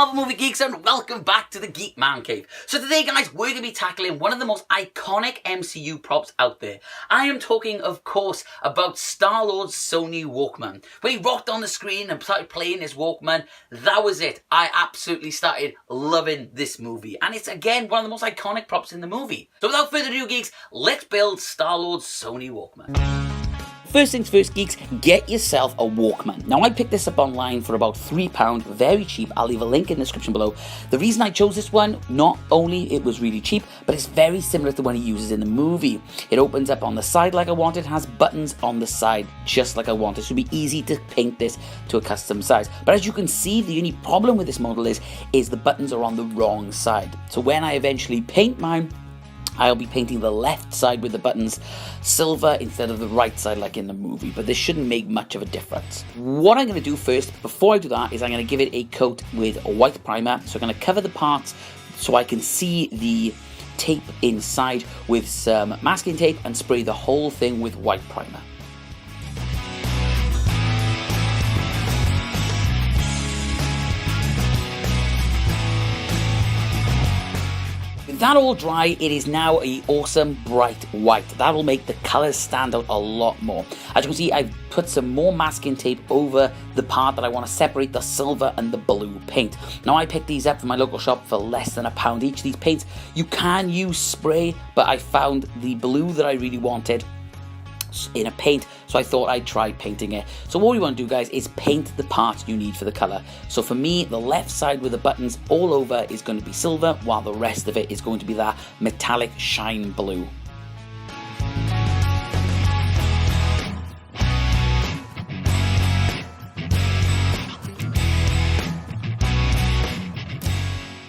Marvel movie geeks and welcome back to the Geek Man Cave. So today guys, we're going to be tackling one of the most iconic MCU props out there. I am talking of course about Starlord's Sony Walkman. When he rocked on the screen and started playing his Walkman, that was it. I absolutely started loving this movie. And it's again one of the most iconic props in the movie. So without further ado geeks, let's build Starlord's Sony Walkman. First things first geeks, get yourself a Walkman. Now I picked this up online for about £3, very cheap. I'll leave a link in the description below. The reason I chose this one, not only it was really cheap, but it's very similar to the one he uses in the movie. It opens up on the side like I wanted, has buttons on the side just like I wanted. So it'll be easy to paint this to a custom size. But as you can see, the only problem with this model is the buttons are on the wrong side. So when I eventually paint mine, I'll be painting the left side with the buttons silver instead of the right side like in the movie, but this shouldn't make much of a difference. What I'm going to do first, before I do that, is I'm going to give it a coat with a white primer. So I'm going to cover the parts so I can see the tape inside with some masking tape and spray the whole thing with white primer. That all dry, it is now an awesome bright white. That'll make the colours stand out a lot more. As you can see, I've put some more masking tape over the part that I want to separate the silver and the blue paint. Now I picked these up from my local shop for less than £1 each. These paints, you can use spray, but I found the blue that I really wanted in a paint, so I thought I'd try painting it. So what we want to do guys is paint the parts you need for the color. So for me, the left side with the buttons all over is going to be silver, while the rest of it is going to be that metallic shine blue.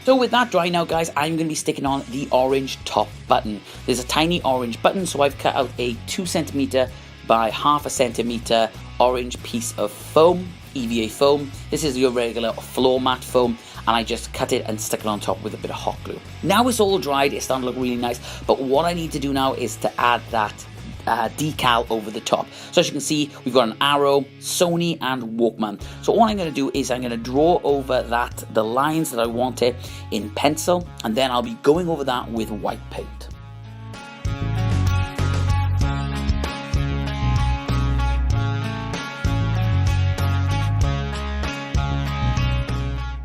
So with that dry now guys, I'm going to be sticking on the orange top button. There's a tiny orange button, so I've cut out a 2 cm by ½ cm orange piece of foam, EVA foam. This is your regular floor mat foam, and I just cut it and stick it on top with a bit of hot glue. Now it's all dried, it's starting to look really nice, but what I need to do now is to add that decal over the top. So as you can see, we've got an arrow, Sony and Walkman. So all I'm going to do is I'm going to draw over that the lines that I want it in pencil, and then I'll be going over that with white paint.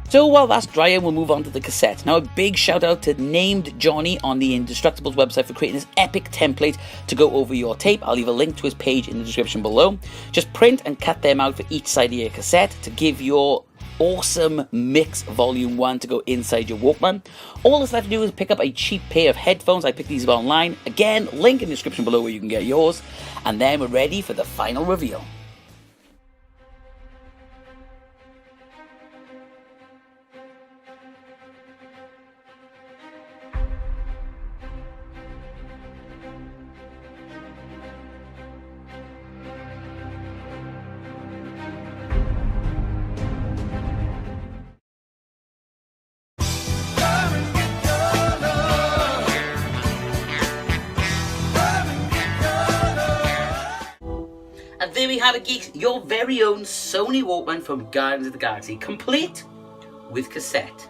So while that's drying, we'll move on to the cassette. Now a big shout out to Named Johnny on the Indestructibles website for creating this epic template to go over your tape. I'll leave a link to his page in the description below. Just print and cut them out for each side of your cassette to give your awesome mix volume 1 to go inside your Walkman. All that's left to do is pick up a cheap pair of headphones. I picked these up online. Again, link in the description below where you can get yours. And then we're ready for the final reveal. And there we have it geeks, your very own Sony Walkman from Guardians of the Galaxy, complete with cassette.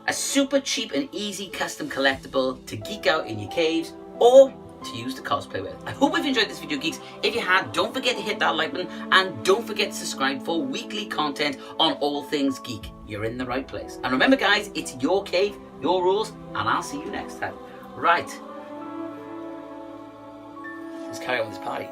A super cheap and easy custom collectible to geek out in your caves or to use to cosplay with. I hope you've enjoyed this video geeks. If you have, don't forget to hit that like button and don't forget to subscribe for weekly content on all things geek. You're in the right place. And remember guys, it's your cave, your rules, and I'll see you next time. Right. Let's carry on with this party.